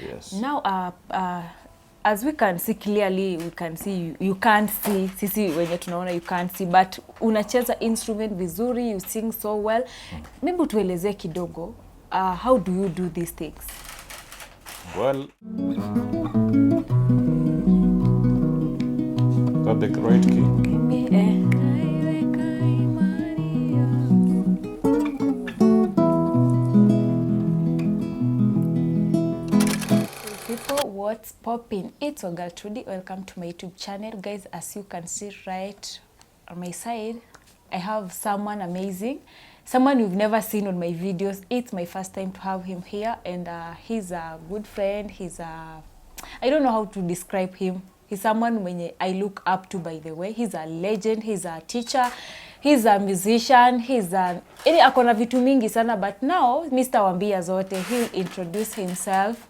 Yes. Now, as we can see clearly, we can see you can't see. Sisi wenye tunaona you can't see, but unacheza instrument vizuri, you sing so well. Maybe utueleze kidogo, how do you do these things? Well, got the right key. People, what's popping? It's your girl Trudy. Welcome to my YouTube channel, guys. As you can see right on my side, I have someone amazing, someone you've never seen on my videos. It's my first time to have him here, and he's a good friend. I don't know how to describe him. He's someone when I look up to, by the way. He's a legend, he's a teacher, he's a musician, akona vitu mingi sana, but now Mr. Wambia zote, he'll introduce himself,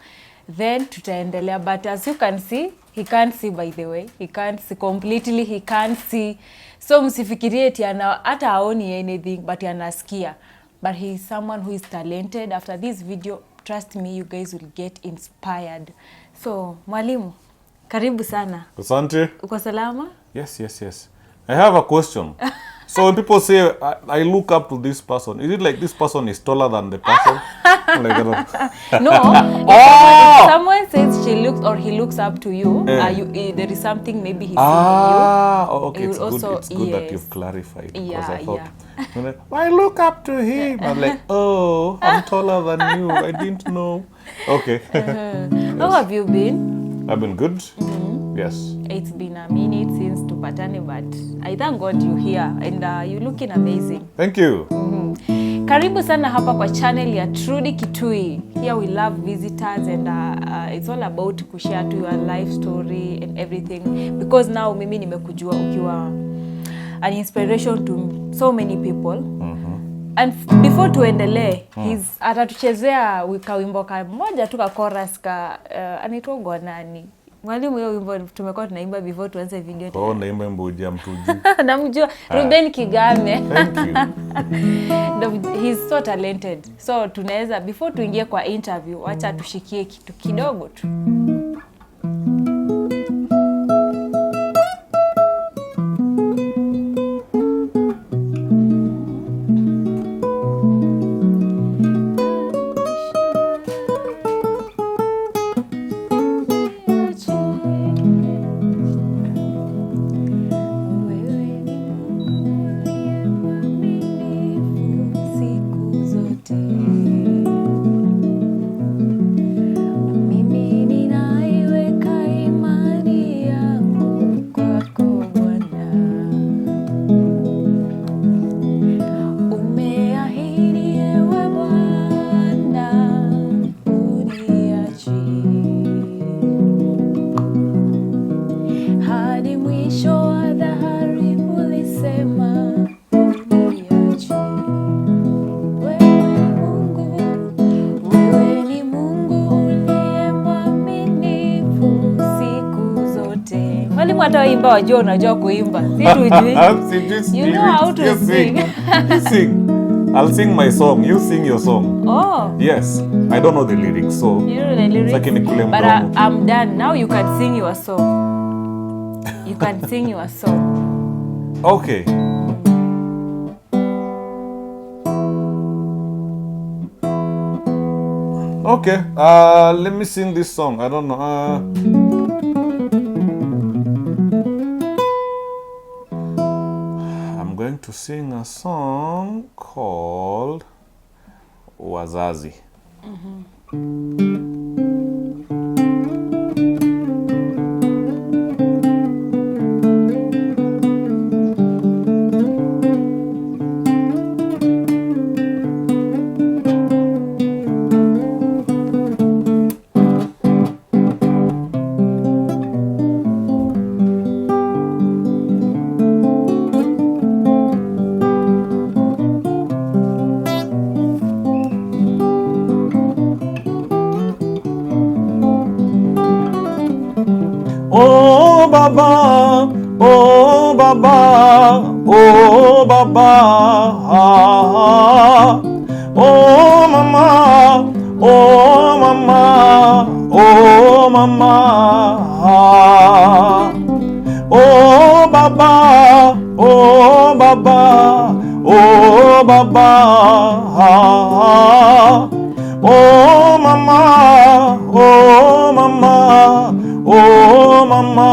then tutaendelea. But as you can see, he can't see, by the way. He can't see completely, he can't see. So msifikirie eti hata haoni anything, but anasikia. But he's someone who is talented. After this video, trust me, you guys will get inspired. So, mwalimu, karibu sana. Asante. Uko salama? Yes. I have a question. So when people say, I look up to this person, is it like this person is taller than the person? No. If someone says she looks or he looks up to you, there is something maybe he's seeing in you. Okay, it's also, good. It's good yes, that you've clarified. Because yeah, I thought, I look up to him. I'm like, oh, I'm taller than you. I didn't know. Okay. Yes. How have you been? I've been good. Yes. It's been a minute since tupatane, but I thank God you're here and you're looking amazing. Thank you. Karibu sana hapa kwa channel ya Trudy Kitui. Here we love visitors, and it's all about kushare to your life story and everything, because now mimi nimekujua ukiwa an inspiration to so many people. And before tuendelee, atatuchezea wimbo moja tu ka chorus ka anaitwa nani? Mwalimu, hiyo wimbo tumekuwa tunaimba before tuanze video. Oh, naimba mboja mtuji. Namjua Ruben Kigame. Thank you. He's so talented. So tunaweza, before tuingie kwa interview, wacha tushikie kitu kidogo tu. Hata imba wajua unajua kuimba. You know how to sing. You sing. I'll sing my song. You sing your song. Oh. Yes. I don't know the lyrics, so. You know the lyrics? But I'm done. Now you can sing your song. You can sing your song. Okay. Okay. Let me sing this song. I don't know. I'm going to sing a song called Wazazi. Oh Baba, oh Baba, oh Baba, oh Mama, oh Mama, oh mama, oh baba, oh baba, oh baba, oh mama, oh mama, oh mama.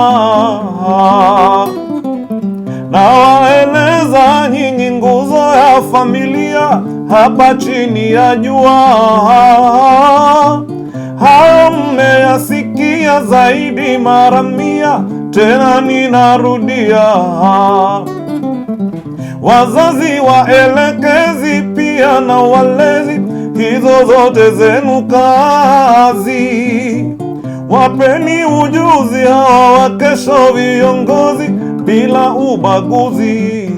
Nawaeleza nyinyi nguzo ya familia hapa chini ya jua, hayo mmeyasikia zaidi mara mia, tena ninarudia. Wazazi, waelekezi, pia na walezi, hizo zote zenu kazi. Wapeni ujuzi hawa wa kesho viongozi, bila ubaguzi.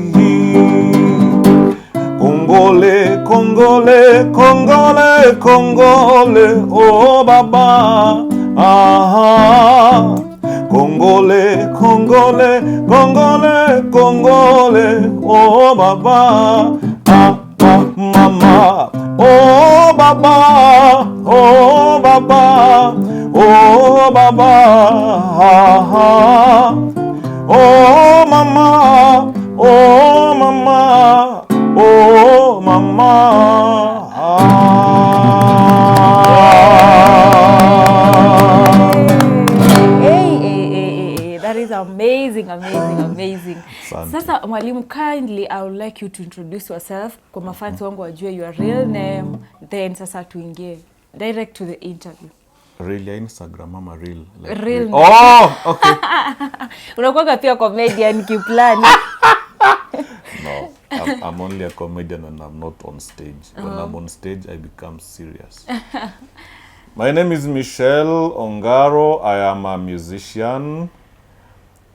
Kongole, kongole, kongole, kongole, oh baba, aha. Kongole, kongole, kongole, kongole, oh baba, mama, oh baba, oh baba, oh baba, oh mama, oh mama, oh mama. Hey, that is amazing, amazing, amazing. Asante. Sasa mwalimu, kindly I would like you to introduce yourself kwa mafans wangu wajue your real name, then sasa tuingie direct to the interview. Real ya Instagram ama real? Like Real. Oh, okay. Unakuwa pia comedian kiplani. No, I'm only a comedian when I'm not on stage. When I'm on stage, I become serious. My name is Michelle Ongaro. I am a musician,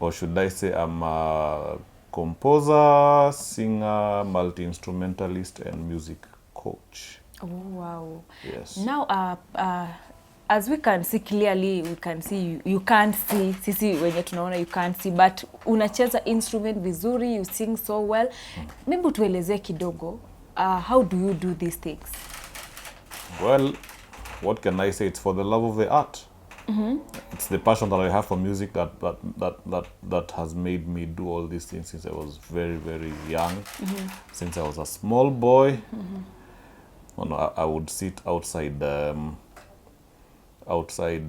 or should I say I'm a composer, singer, multi-instrumentalist, and music coach. Oh, wow. Yes. Now, as we can see clearly, we can see you can't see. Sisi wenye tunaona you can't see, but unacheza instrument vizuri, you sing so well. Maybe tueleze kidogo, how do you do these things? Well, what can I say? It's for the love of the art. It's the passion that I have for music that has made me do all these things since I was very, very young. Since I was a small boy, I would sit outside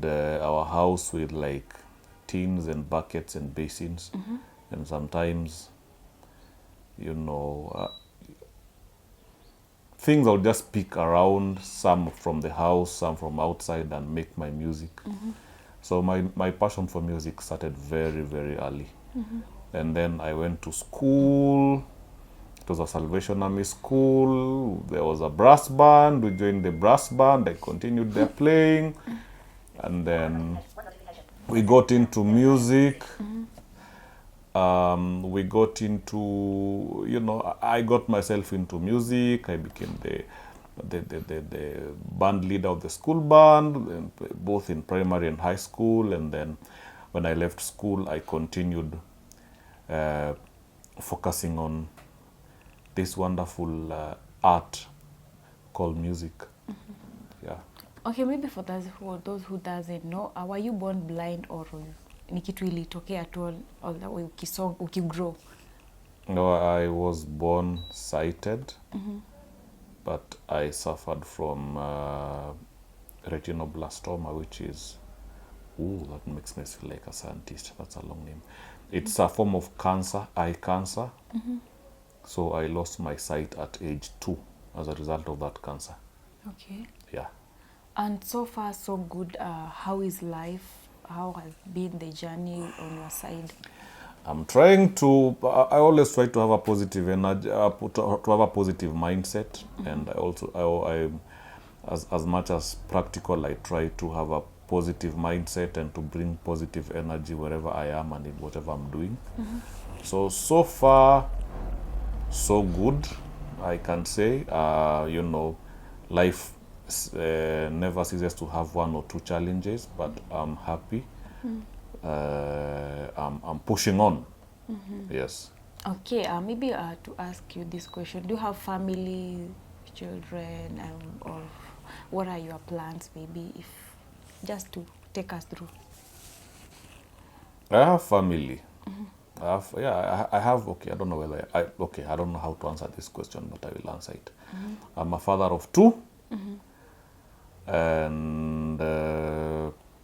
our house with like tins and buckets and basins, and sometimes, you know, things I'll just pick around, some from the house, some from outside, and make my music. So my passion for music started very, very early. And then I went to school. It was a Salvation Army school. There was a brass band. We joined the brass band. I continued there playing. And then we got into music. We got into, you know, I got myself into music. I became the band leader of the school band, both in primary and high school. And then when I left school, I continued focusing on this wonderful art called music. Yeah. Okay, maybe for those who doesn't know, were you born blind or ni kitu ilitokea at all the way ukigrow? No, I was born sighted, but I suffered from retinoblastoma, which is, that makes me feel like a scientist. That's a long name. It's a form of cancer, eye cancer. So I lost my sight at age 2 as a result of that cancer. Okay. Yeah. And so far, so good. How is life? How has been the journey on your side? I'm trying to, I always try to have a positive energy, to have a positive mindset. And I also, as much as practical, I try to have a positive mindset and to bring positive energy wherever I am and in whatever I'm doing. So far, so good, I can say. You know, life never ceases to have one or two challenges, but I'm happy. I'm pushing on. Yes. Okay, maybe to ask you this question, do you have family, children, or what are your plans, maybe, if just to take us through. I have family. I have, okay, I don't know whether, I don't know how to answer this question, but I will answer it. I'm a father of 2. And,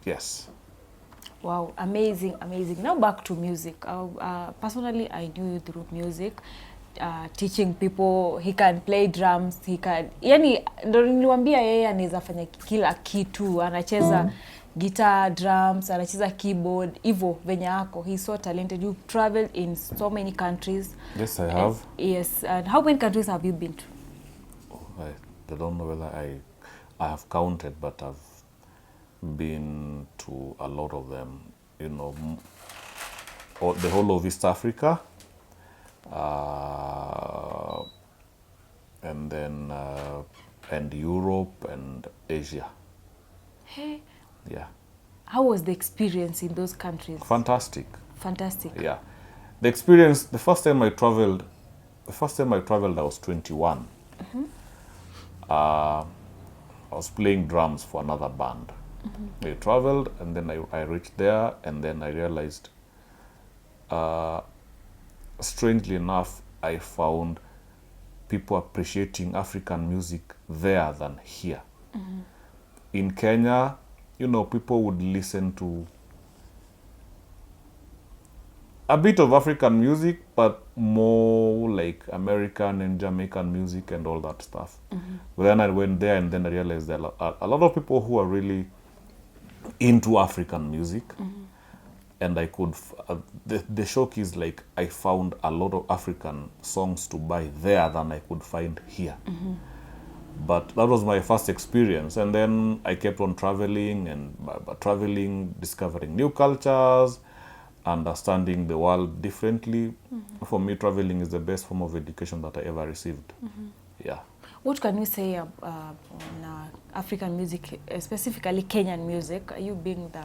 yes. Wow, amazing, amazing. Now back to music. Personally, I knew you through music, teaching people. He can play drums, he can, yani ndo niliwaambia yeye anaweza fanya kila kitu, anacheza guitar, drums, anacheza keyboard, hivyo venye ako. He's so talented. You traveled in so many countries. Yes, I have. Yes, and how many countries have you been to? I don't know whether I have counted, but I've been to a lot of them, you know, the whole of East Africa, and then and Europe and Asia. Hey, Yeah. how was the experience in those countries? Fantastic. Fantastic. Yeah. The experience, the first time I traveled, I was 21. I was playing drums for another band. I traveled, and then I reached there, and then I realized, strangely enough, I found people appreciating African music there than here. In Kenya, you know, people would listen to a bit of African music, but more like American and Jamaican music and all that stuff. But then I went there, and then I realized that a lot of people who are really into African music, and I could, the shock is like I found a lot of African songs to buy there than I could find here. But that was my first experience, and then I kept on traveling and traveling, discovering new cultures, understanding the world differently. For me, traveling is the best form of education that I ever received. Yeah. What can you say on African music, specifically Kenyan music? You being the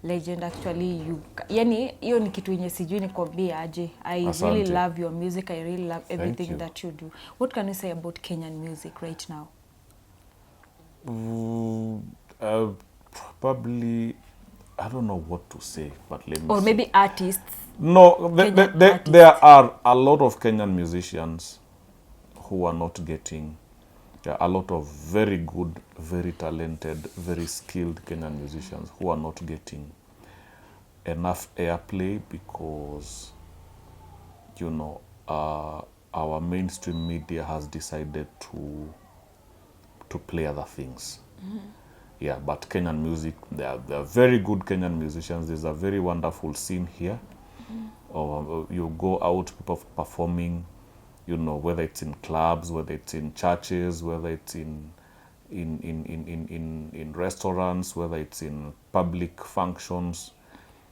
legend, actually, yani hiyo ni kitu yenye sijui nikwambie aje. I really love your music. I really love everything that you do. What can you say about Kenyan music right now? Probably, I don't know what to say, but let me Or maybe artists. No, there are a lot of Kenyan musicians who are not getting, there are a lot of very good, very talented, very skilled Kenyan musicians who are not getting enough airplay because, you know, our mainstream media has decided to play other things. Yeah, but Kenyan music, there are very good Kenyan musicians. There's a very wonderful scene here. You go out, people performing, you know, whether it's in clubs, whether it's in churches, whether it's in restaurants, whether it's in public functions.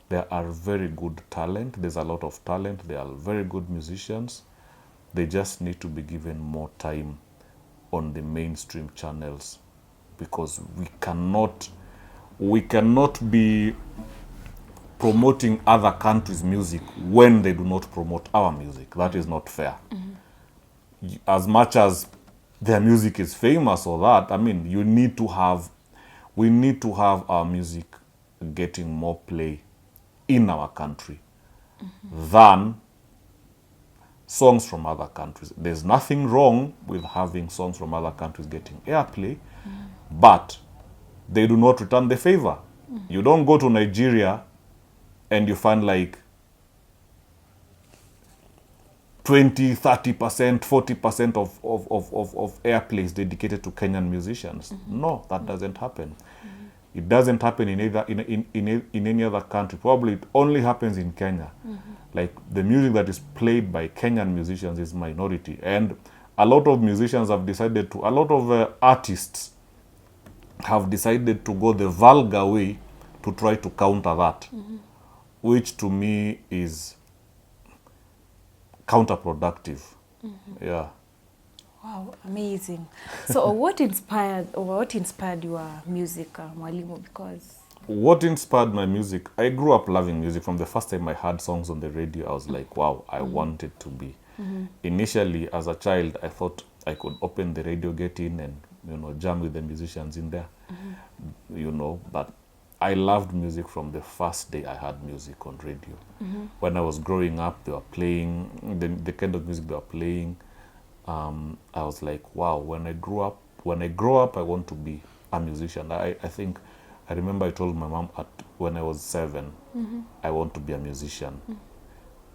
There are very good talent. There's a lot of talent. There are very good musicians. They just need to be given more time on the mainstream channels, because we cannot be promoting other countries' music when they do not promote our music. That is not fair. As much as their music is famous or that, I mean, we need to have our music getting more play in our country than songs from other countries. There's nothing wrong with having songs from other countries getting airplay, but they do not return the favor. You don't go to Nigeria and you find like 20, 30%, 40% of airplays dedicated to Kenyan musicians. No, that doesn't happen. It doesn't happen in any other country. Probably it only happens in Kenya. Like the music that is played by Kenyan musicians is minority, and a lot of musicians have decided to, a lot of artists have decided to go the vulgar way to try to counter that, which to me is counterproductive. Yeah. Wow, amazing. So what inspired your music, Mwalimu? Because what inspired my music? I grew up loving music. From the first time I heard songs on the radio, I was like, wow, I wanted to be. Initially, as a child, I thought I could open the radio, get in, and, you know, jam with the musicians in there. You know, but I loved music from the first day I heard music on radio. When I was growing up, they were playing the kind of music they were playing. I was like, wow, when I grow up, I want to be a musician. I think, I remember I told my mom when I was 7, I want to be a musician.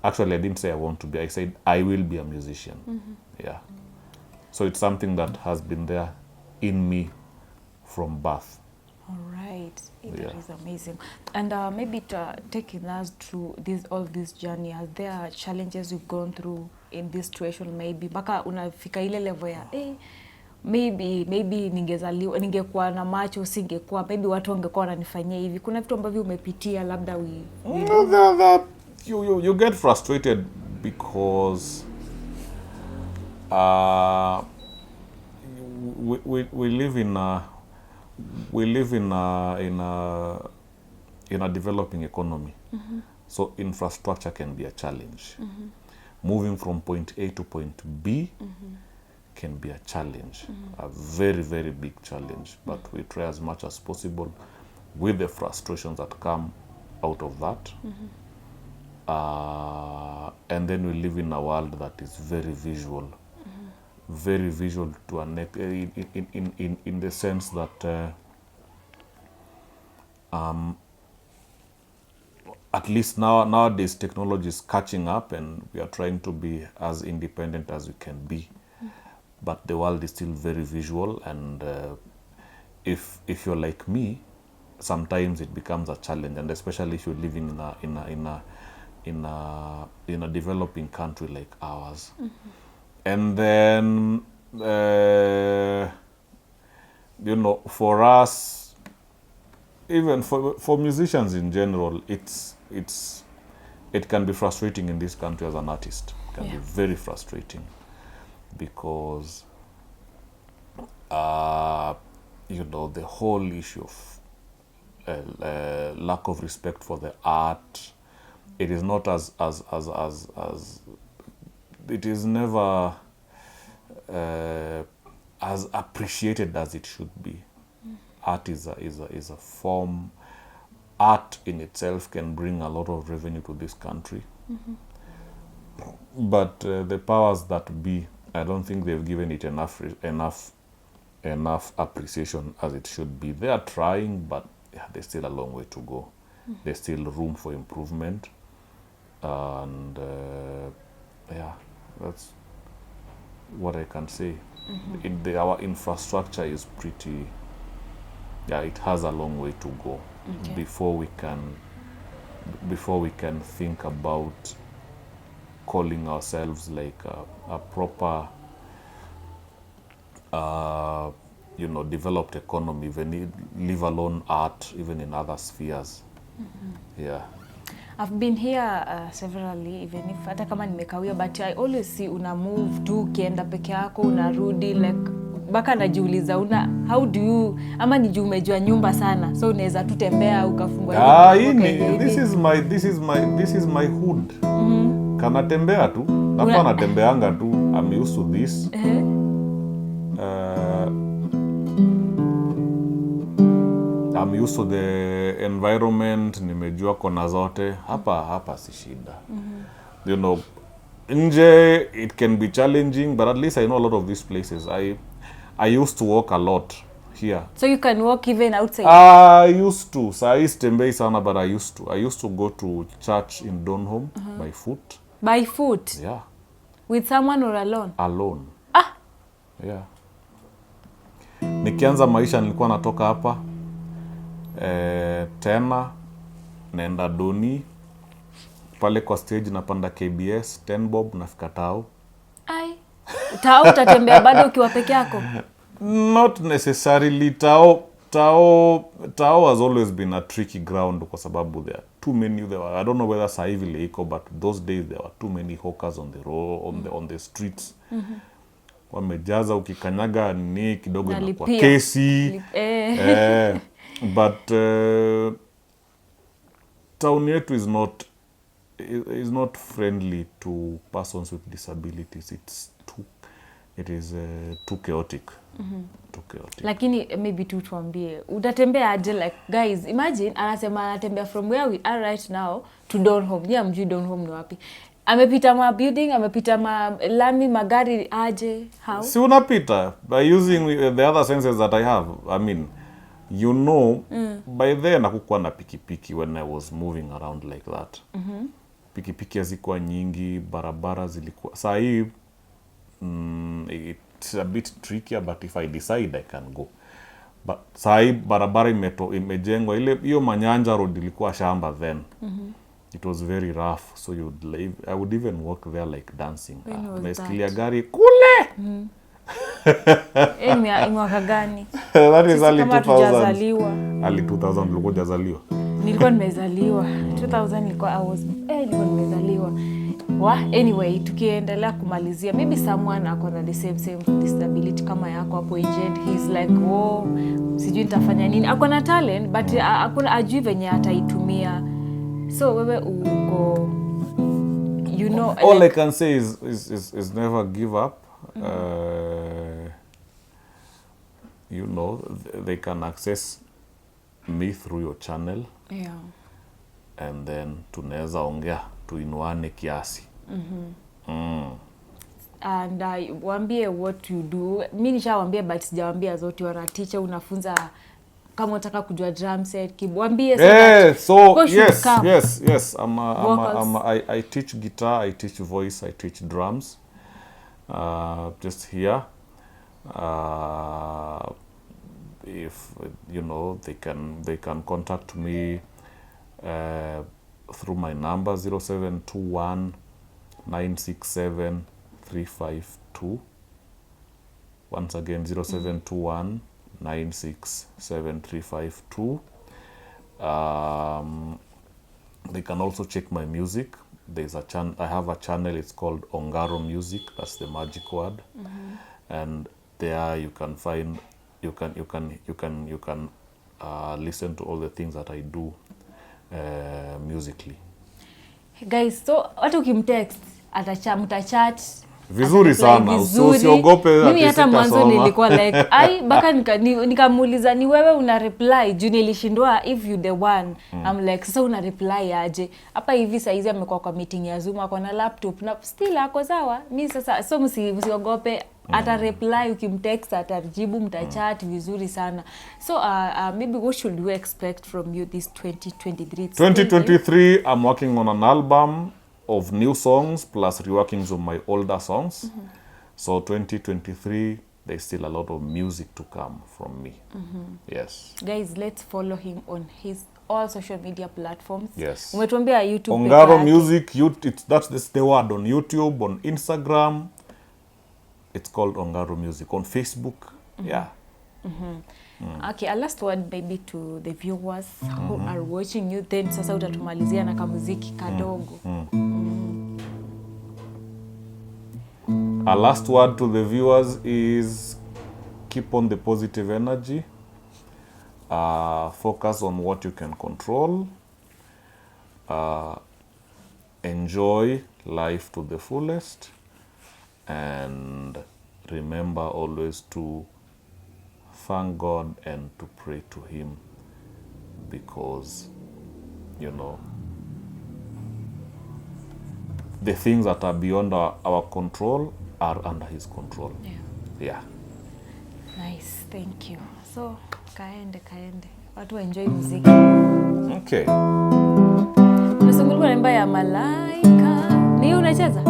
Actually, I didn't say I want to be, I said I will be a musician. Yeah. So it's something that has been there in me from birth. All right, that Yeah. is amazing. And maybe taking us through all this journey, are there challenges you've gone through in this situation? Maybe mpaka unafika ile level ya maybe ningekuwa na macho singekuwa, maybe watu wangekuwa wananifanyia hivi. Kuna vitu ambavyo umepitia labda You get frustrated because we live in a developing economy. So infrastructure can be a challenge. Moving from point A to point B can be a challenge, a very, very big challenge. But we try as much as possible with the frustrations that come out of that. And then we live in a world that is very visual. Very visual to an in the sense that at least nowadays technology is catching up and we are trying to be as independent as we can be. But the world is still very visual, and if you're like me, sometimes it becomes a challenge, and especially if you're living in a developing country like ours. And then for us, even for musicians in general, it can be frustrating in this country as an artist. It can be very frustrating because the whole issue of lack of respect for the art. It is not as it is never as appreciated as it should be. Art is a form. Art in itself can bring a lot of revenue to this country. But the powers that be, I don't think they've given it enough appreciation as it should be. They are trying, but there's still a long way to go. There's still room for improvement, and that's what I can say. Our infrastructure is pretty. It has a long way to go before we can think about calling ourselves like a proper developed economy, even leave alone art, even in other spheres. I've been here severally, even if hata kama nimekawia, but I always see una move tu, ukienda peke yako unarudi, like baka najiuliza how do you, ama ni juu umejua nyumba sana so unaweza tu tembea ukafungua this is my hood. Kana tembea tu hapa, natembeanga tu. I'm used to this. I'm used to the environment. Nimejua kona zote hapa si shida. Nje it can be challenging, but at least I know a lot of these places. I used to walk a lot here. So you can walk even outside? I used to. Sai tembei sana, but I used to go to church in Donholm by foot. By foot? Yeah. With someone or alone? Alone. Yeah. Nikianza maisha nilikuwa natoka hapa tena naenda Doni pale kwa stage, napanda KBS 10 bob, nafika Tao. Tao utatembea bado ukiwa peke yako? Not necessarily. Tao has always been a tricky ground kwa sababu there are too many. I don't know whether saa hivi ile iko, but those days there were too many hawkers on the road, on the streets. Wamejaza, ukikanyaga ni kidogo inakuwa kesi. But town yetu is not friendly to persons with disabilities. it is too chaotic. Too chaotic. Lakini maybe tu tuambie utatembea aje, like guys imagine anasema anatembea from where we are right now to Donholm. Yeah, mjui Donholm ni wapi? Amepita ma building, amepita ma lami, magari aje, how? Si unapita by using the other senses that I have. I mean, you know, by then hakukuwa na pikipiki when I was moving around like that. Pikipiki hazikuwa nyingi, barabara zilikuwa. Saa hii it's a bit trickier, but if I decide I can go. But saa hii barabara imejengwa, ile hiyo Manyanja road ilikuwa shamba then. It was very rough, so I would even walk there like dancing. Nasikilia gari kule. Mwaka gani? That is early kama 2000. tujazaliwa. Early 2000 ulikuwa hujazaliwa. Nilikuwa nimezaliwa 2000, nilikuwa nimezaliwa. Anyway, tukiendelea kumalizia, maybe someone ako na the same disability kama yako hapo nje, he's like sijui nitafanya nini. Ako na talent but hakuna ajui venye ataitumia. So wewe uko, you know, all like, I can say is never give up. You know, they can access me through your channel. Yeah. And then tunaweza ongea tuinuane kiasi. And waambie what you do. Mimi nishawaambia but sijawaambia zote. Wana teacher, unafunza kama unataka kujua drum set, waambie so yes. I teach guitar, I teach voice, I teach drums. Just here. If you know, they can contact me through my number 0721 967 352. Once again 0721 967 352. They can also check my music. There's I have a channel, it's called Ongaro Music, that's the magic word. And there you can find, you can listen to all the things that I do musically. Guys, so watu ukimtext mtachat vizuri sana, usiogope. Mimi hata mwanzo nilikuwa like baka nikamuuliza ni wewe una reply juu nilishindwa if you the one. I'm like sasa una reply aje hapa hivi? Saizi amekuwa kwa meeting ya Zoom, ako na laptop na still ako sawa. Mimi sasa so msiogope, ata reply ukimtext, atajibu, mtachat vizuri sana. So maybe what should we expect from you this 2023? I'm working on an album of new songs plus reworkings of my older songs. So 2023, there's still a lot of music to come from me. Yes. Guys, let's follow him on his all social media platforms. Yes. Umetuambia YouTube. Ongaro Music, that's the word on YouTube, on Instagram. It's called Ongaro Music. On Facebook, yeah. Okay, a last word maybe to the viewers who are watching you, then sasa utatumalizia na kamuziki kadogo. A last word to the viewers is keep on the positive energy. Focus on what you can control. Enjoy life to the fullest. And remember always to thank God and to pray to Him, because, you know, the things that are beyond our control are under His control. Yeah. Nice, thank you. So, kaende. Watu enjoy muziki. Okay. Unasungulwa namba ya Malaika. Ni unacheza?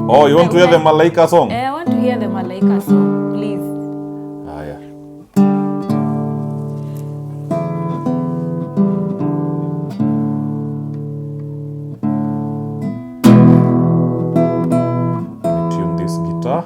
Oh, you want to hear the Malaika song? I want to hear the Malaika song, please. Yeah. Tune this guitar.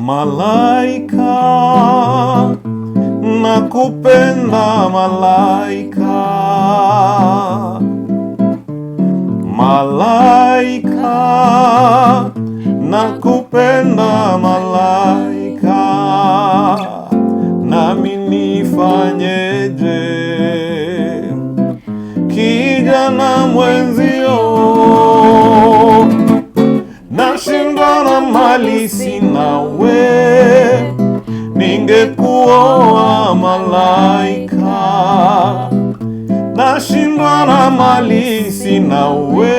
Malaika, nakupenda malaika. Malaika, nakupenda malaika. Nami nifanyeje kijana mwenzio? Nashindwa na mali sina we, ningekuoa malaika. Nashindwa na mali sina we,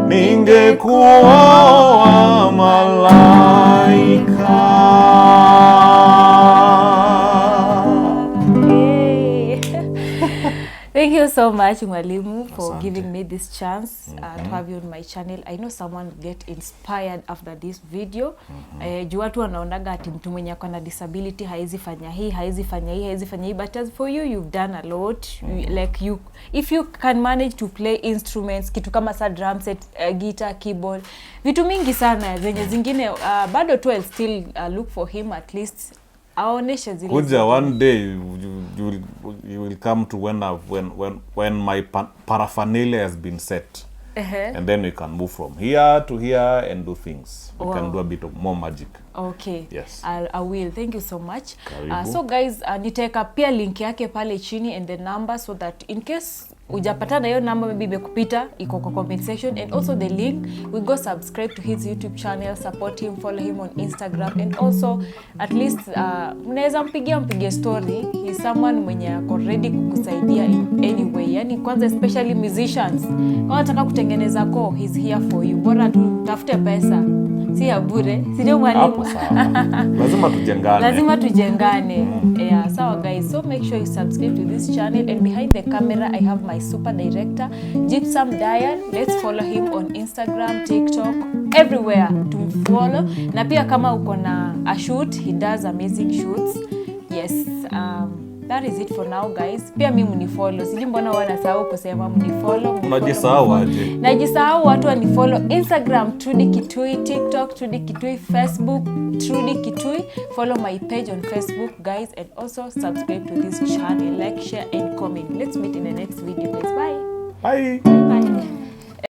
ningekuoa malaika. Thank you so much, Mwalimu, for Asante. giving me this chance to have you on my channel. I know someone will get inspired after this video. Juu watu wanaonaga ati mtu mwenye ako na disability haizi fanya hii, haizi fanya hii, haizi fanya hii. But as for you, you've done a lot. Like you, if you can manage to play instruments, kitu kama sa drum set, guitar, keyboard, vitu mingi sana zenye zingine bado tu I'll still look for him at least. Aoneshe zile. Kuja one day you will come to when my paraphernalia has been set. And then we can move from here to here and do things. We can do a bit of more magic. Okay. Yes. I will. Thank you so much. Karibu. So guys, nitaweka pia link yake pale chini and the number so that in case ujapatana hiyo number maybe imekupita iko kwa comment section, and also the link, we go subscribe to his YouTube channel, support him, follow him on Instagram, and also at least mnaweza mpigie story. He's someone mwenye ako ready kukusaidia in any way. Yani kwanza especially musicians, kama unataka kutengeneza he's here for you. Bora tu tafute pesa. Si ya bure. Sio Mwalimu. Lazima tujengane. Lazima tujengane. Yeah, so guys, so make sure you subscribe to this channel, and behind the camera I have my super director, Gypsum Dial. Let's follow him on Instagram, TikTok, everywhere to follow. Na pia kama uko na a shoot, he does amazing shoots. Yes, that is it for now guys. Pia mimi mnifollow. Sijui mbona wanasahau kusema mnifollow. Unajisahau aje? Najisahau watu wanifollow Instagram Trudy Kitui, TikTok Trudy Kitui, Facebook Trudy Kitui. Follow my page on Facebook guys, and also subscribe to this channel. Like, share and comment. Let's meet in the next video guys. Bye. Bye.